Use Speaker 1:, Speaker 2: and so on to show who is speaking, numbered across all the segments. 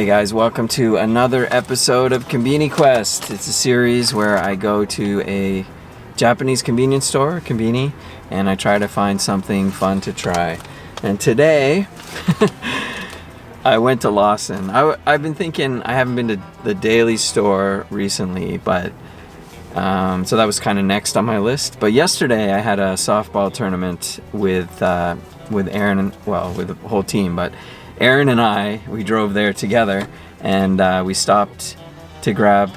Speaker 1: Okay guys, welcome to another episode of Konbini Quest. It's a series where I go to a Japanese convenience store, Konbini, and I try to find something fun to try. And today, I went to Lawson. I've been thinking, I haven't been to the daily store recently, but so that was kind of next on my list. But yesterday I had a softball tournament with Aaron, well, with the whole team, but Aaron and I, we drove there together, and we stopped to grab,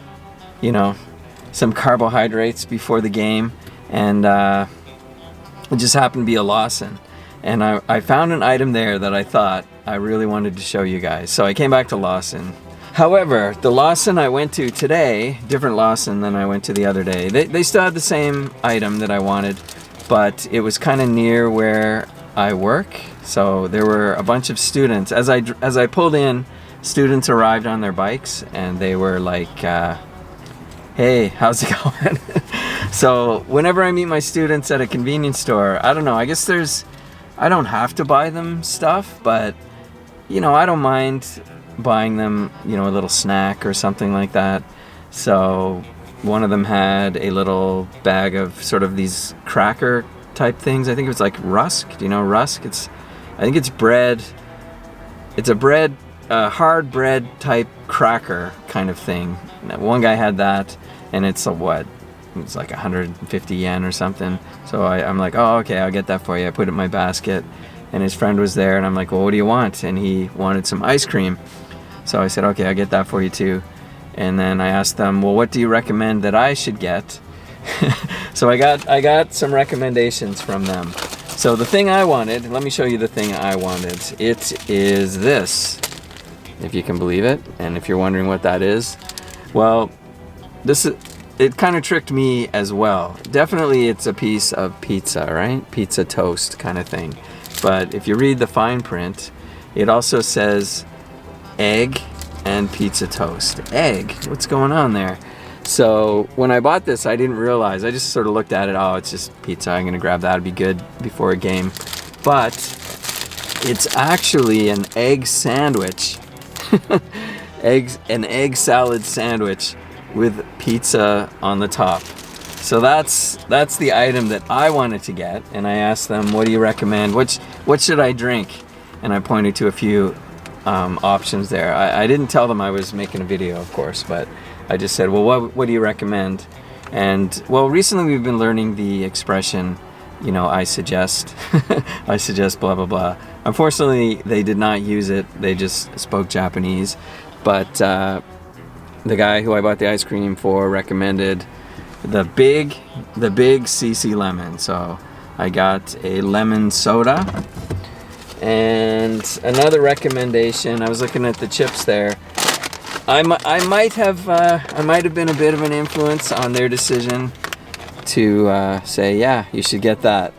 Speaker 1: some carbohydrates before the game, and it just happened to be a Lawson. And I found an item there that I thought I really wanted to show you guys. So I came back to Lawson. However, the Lawson I went to today, different Lawson than I went to the other day. They still had the same item that I wanted, but it was kind of near where I work. So there were a bunch of students. As I pulled in, students arrived on their bikes, and they were like, hey, how's it going? So whenever I meet my students at a convenience store, I don't know, I guess I don't have to buy them stuff, but I don't mind buying them, a little snack or something like that. So one of them had a little bag of sort of these cracker type things. I think it was like rusk. Do you know rusk? I think it's bread. It's a bread, hard bread type cracker kind of thing. One guy had that, and it's it's like 150 yen or something. So I'm like, oh, okay, I'll get that for you. I put it in my basket, and his friend was there, and I'm like, well, what do you want? And he wanted some ice cream. So I said, okay, I'll get that for you too. And then I asked them, well, what do you recommend that I should get? So I got some recommendations from them. So the thing I wanted, let me show you the thing I wanted. It is this, if you can believe it. And if you're wondering what that is, well, it kind of tricked me as well. Definitely it's a piece of pizza, right? Pizza toast kind of thing. But if you read the fine print, it also says egg and pizza toast. Egg? What's going on there? So when I bought this, I didn't realize. I just sort of looked at it. Oh, it's just pizza. I'm going to grab that. It'd be good before a game. But it's actually an egg sandwich. An egg salad sandwich with pizza on the top. So that's the item that I wanted to get. And I asked them, what do you recommend? What should I drink? And I pointed to a few options there. I didn't tell them I was making a video, of course, but I just said, well, what do you recommend? And well, recently we've been learning the expression, I suggest, I suggest blah, blah, blah. Unfortunately, they did not use it. They just spoke Japanese. But the guy who I bought the ice cream for recommended the big CC lemon. So I got a lemon soda. And another recommendation, I was looking at the chips there. I might have been a bit of an influence on their decision to say, yeah, you should get that.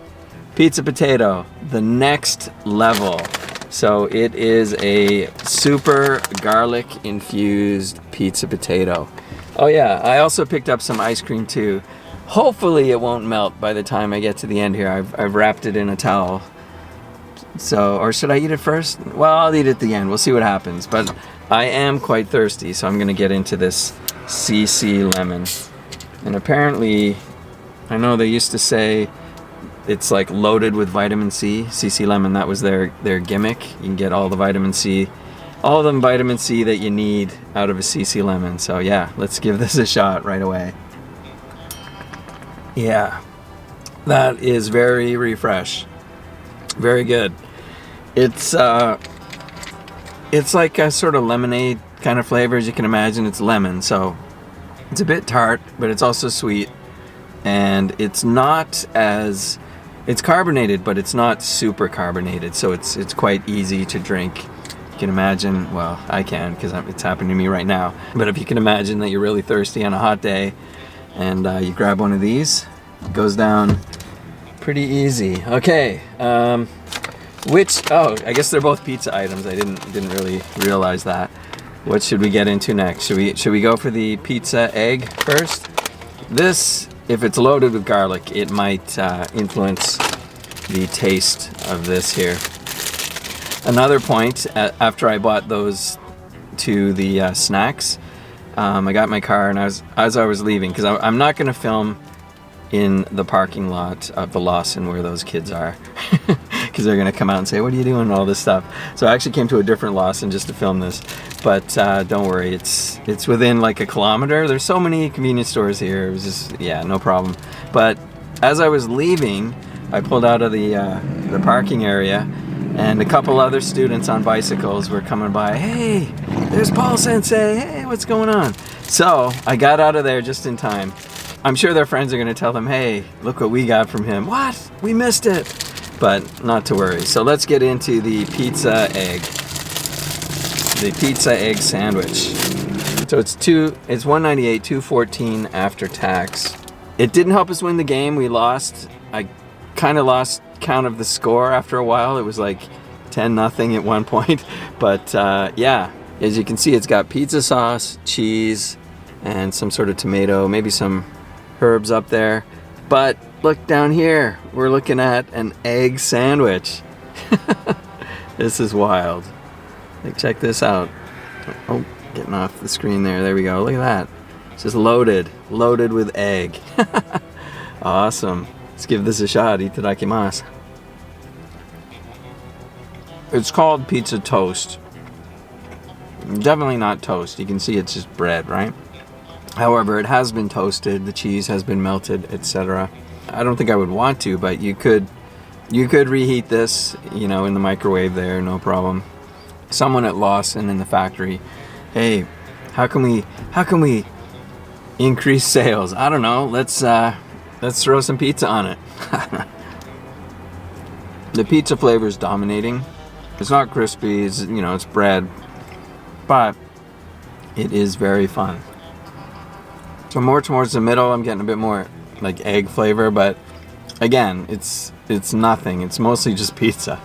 Speaker 1: Pizza potato, the next level. So it is a super garlic infused pizza potato. Oh yeah, I also picked up some ice cream too. Hopefully it won't melt by the time I get to the end here. I've wrapped it in a towel. So, or should I eat it first? Well, I'll eat it at the end. We'll see what happens. But I am quite thirsty, so I'm going to get into this CC lemon. And apparently, I know they used to say it's like loaded with vitamin C. CC lemon, that was their gimmick. You can get all the vitamin C, all the vitamin C that you need out of a CC lemon. So yeah, let's give this a shot right away. Yeah, that is very refresh. Very good. It's like a sort of lemonade kind of flavor, as you can imagine. It's lemon, so it's a bit tart, but it's also sweet. And it's carbonated, but it's not super carbonated, so it's quite easy to drink. You can imagine, well, I can, because it's happening to me right now. But if you can imagine that you're really thirsty on a hot day, and you grab one of these, it goes down pretty easy. Okay, I guess they're both pizza items. I didn't really realize that. What should we get into next? Should we go for the pizza egg first? This, if it's loaded with garlic, it might influence the taste of this here. Another point, after I bought those into the snacks. I got in my car, and as I was leaving, because I'm not going to film in the parking lot of the Lawson where those kids are, because they're going to come out and say, what are you doing, and all this stuff. So I actually came to a different Lawson just to film this. But don't worry, it's within like a kilometer. There's so many convenience stores here. It was just, yeah, no problem. But as I was leaving, I pulled out of the parking area, and a couple other students on bicycles were coming by. Hey, there's Paul Sensei. Hey, what's going on? So I got out of there just in time. I'm sure their friends are going to tell them, hey, look what we got from him. What? We missed it. But not to worry. So let's get into the pizza egg. The pizza egg sandwich. So it's $198, $214 after tax. It didn't help us win the game. We lost. I kind of lost count of the score after a while. It was like 10-0 at one point. But yeah, as you can see, it's got pizza sauce, cheese, and some sort of tomato, maybe some herbs up there. But look down here, we're looking at an egg sandwich. This is wild. Like, check this out. Oh, getting off the screen there. There we go. Look at that. It's just loaded with egg. Awesome. Let's give this a shot. Itadakimasu. It's called pizza toast. Definitely not toast. You can see it's just bread, right? However, it has been toasted. The cheese has been melted, etc. I don't think I would want to, but you could reheat this, you know, in the microwave there, no problem. Someone at Lawson in the factory, hey, how can we increase sales? I don't know. Let's throw some pizza on it. The pizza flavor is dominating. It's not crispy. It's bread, but it is very fun. So more towards the middle, I'm getting a bit more like egg flavor, but again, it's nothing. It's mostly just pizza.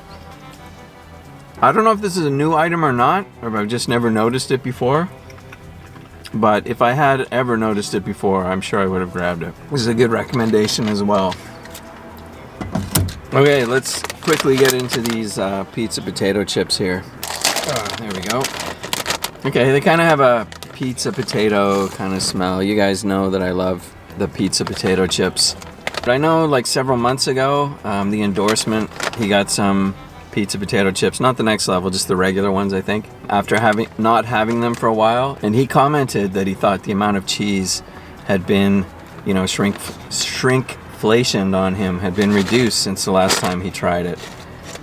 Speaker 1: I don't know if this is a new item or not, or if I've just never noticed it before. But if I had ever noticed it before, I'm sure I would have grabbed it. This is a good recommendation as well. Okay, let's quickly get into these pizza potato chips here. There we go. Okay, they kind of have a pizza potato kind of smell. You guys know that I love the pizza potato chips. But I know like several months ago, the endorsement, he got some pizza potato chips, not the next level, just the regular ones, I think, after not having them for a while. And he commented that he thought the amount of cheese had been, shrinkflationed on him, had been reduced since the last time he tried it.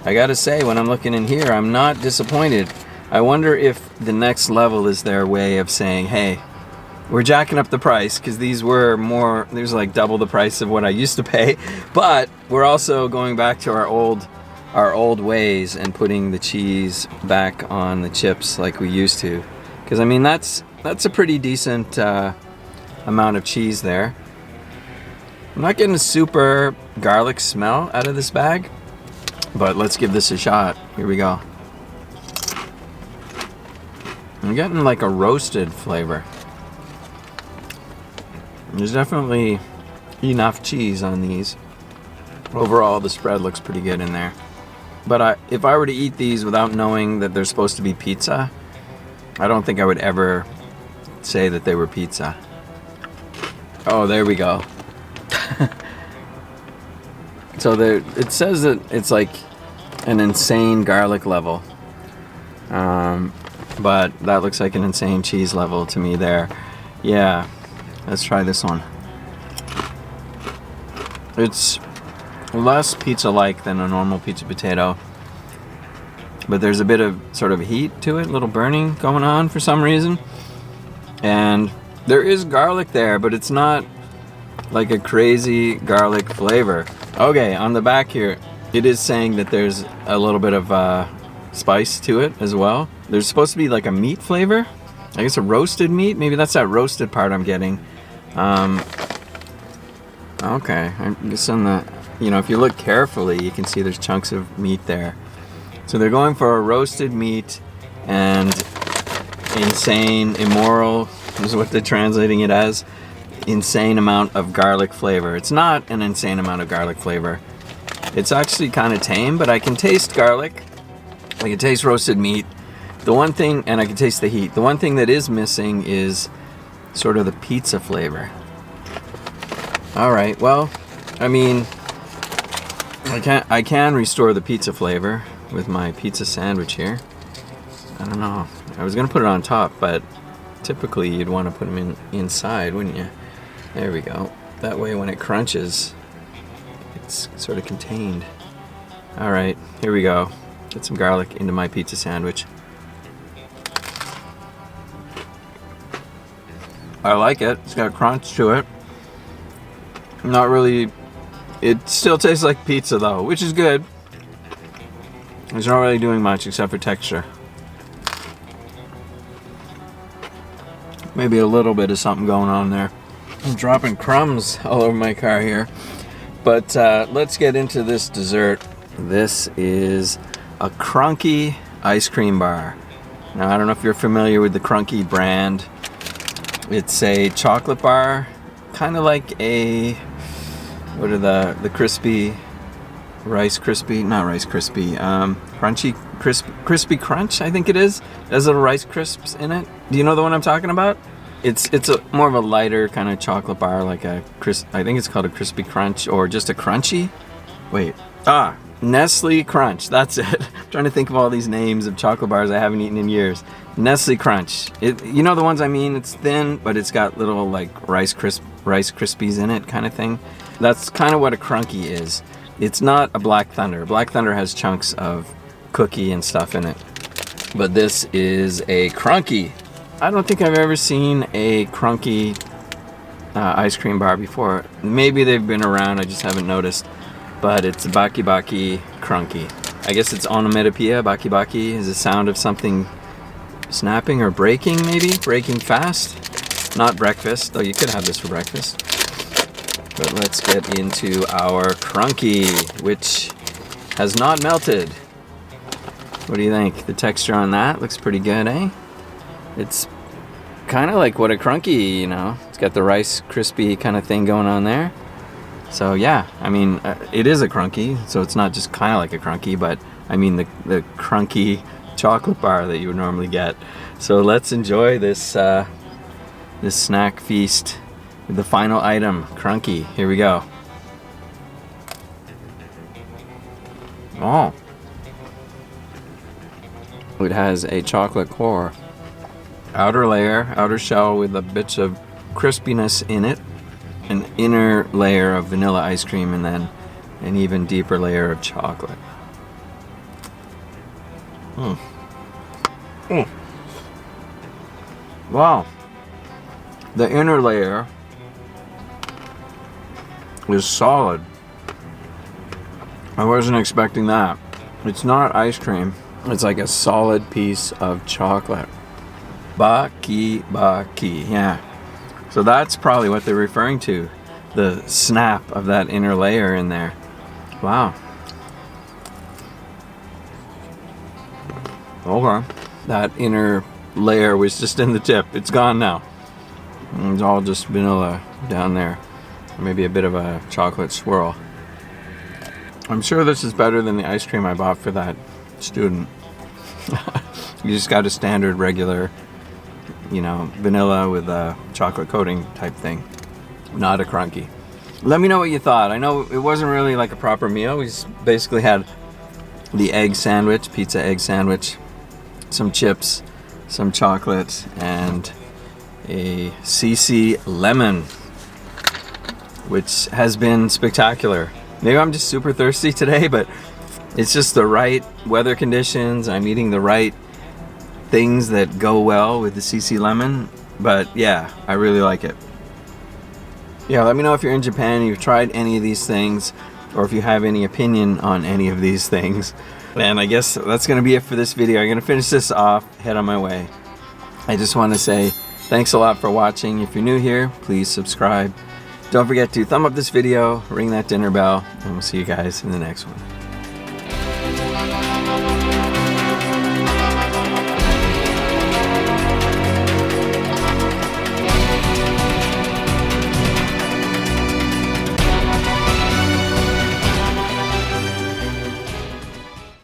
Speaker 1: I gotta say, when I'm looking in here, I'm not disappointed. I wonder if the next level is their way of saying, hey, we're jacking up the price, because these were there's like double the price of what I used to pay, but we're also going back to our old ways and putting the cheese back on the chips like we used to. Because I mean, that's a pretty decent amount of cheese there. I'm not getting a super garlic smell out of this bag, but let's give this a shot. Here we go. I'm getting like a roasted flavor. There's definitely enough cheese on these. Overall, the spread looks pretty good in there. But if I were to eat these without knowing that they're supposed to be pizza, I don't think I would ever say that they were pizza. Oh, there we go. So it says that it's like an insane garlic level. But that looks like an insane cheese level to me there. Yeah, let's try this one. It's less pizza-like than a normal pizza potato, but there's a bit of sort of heat to it, a little burning going on for some reason. And there is garlic there, but it's not like a crazy garlic flavor. Okay, on the back here, it is saying that there's a little bit of spice to it as well. There's supposed to be like a meat flavor. I guess a roasted meat. Maybe that's that roasted part I'm getting. Okay, I guess on the, if you look carefully, you can see there's chunks of meat there. So they're going for a roasted meat and insane, immoral, is what they're translating it as. Insane amount of garlic flavor. It's not an insane amount of garlic flavor. It's actually kind of tame, but I can taste garlic. I can taste roasted meat. The one thing, and I can taste the heat, the one thing that is missing is sort of the pizza flavor. All right, well, I mean, I can restore the pizza flavor with my pizza sandwich here. I don't know. I was gonna put it on top, but typically you'd want to put them inside, wouldn't you? There we go. That way when it crunches, it's sort of contained. All right, here we go. Get some garlic into my pizza sandwich. I like it. It's got crunch to it. Not really. It still tastes like pizza though, which is good. It's not really doing much except for texture. Maybe a little bit of something going on there. I'm dropping crumbs all over my car here. But let's get into this dessert. This is a Crunky Ice Cream Bar. Now, I don't know if you're familiar with the Crunky brand. It's a chocolate bar, kind of like a, what are the crispy, crispy crunch, I think it is. It has little rice crisps in it. Do you know the one I'm talking about? It's a more of a lighter kind of chocolate bar, like I think it's called a crispy crunch, or just a crunchy. Wait, Nestle Crunch, that's it. I'm trying to think of all these names of chocolate bars I haven't eaten in years. Nestle Crunch. You know the ones I mean? It's thin, but it's got little like Rice Krispies in it kind of thing. That's kind of what a Crunky is. It's not a Black Thunder. Black Thunder has chunks of cookie and stuff in it. But this is a Crunky. I don't think I've ever seen a Crunky ice cream bar before. Maybe they've been around, I just haven't noticed. But it's Baki Baki Crunky. I guess it's onomatopoeia. Baki Baki is the sound of something snapping or breaking, maybe? Breaking fast. Not breakfast, though you could have this for breakfast. But let's get into our Crunky, which has not melted. What do you think? The texture on that looks pretty good, eh? It's kind of like what a Crunky, you know? It's got the Rice crispy kind of thing going on there. So yeah, I mean, it is a Crunky, so it's not just kind of like a Crunky, but I mean the Crunky chocolate bar that you would normally get. So let's enjoy this this snack feast with the final item, Crunky. Here we go. Oh, it has a chocolate core, outer shell with a bit of crispiness in it, an inner layer of vanilla ice cream, and then an even deeper layer of chocolate. Wow. The inner layer is solid. I wasn't expecting that. It's not ice cream. It's like a solid piece of chocolate. Baki Baki, yeah. So that's probably what they're referring to, the snap of that inner layer in there. Wow. Okay. That inner layer was just in the tip. It's gone now. It's all just vanilla down there. Maybe a bit of a chocolate swirl. I'm sure this is better than the ice cream I bought for that student. You just got a standard regular, you know, vanilla with a chocolate coating type thing, not a Crunky. Let me know what you thought. I know it wasn't really like a proper meal. We just basically had the egg sandwich, pizza egg sandwich, some chips, some chocolate, and a CC lemon, which has been spectacular. Maybe I'm just super thirsty today, but it's just the right weather conditions. I'm eating the right things that go well with the CC lemon, but yeah, I really like it. Yeah, let me know if you're in Japan and you've tried any of these things, or if you have any opinion on any of these things. And I guess that's gonna be it for this video. I'm gonna finish this off, head on my way. I just want to say thanks a lot for watching. If you're new here, please subscribe. Don't forget to thumb up this video, ring that dinner bell, and we'll see you guys in the next one.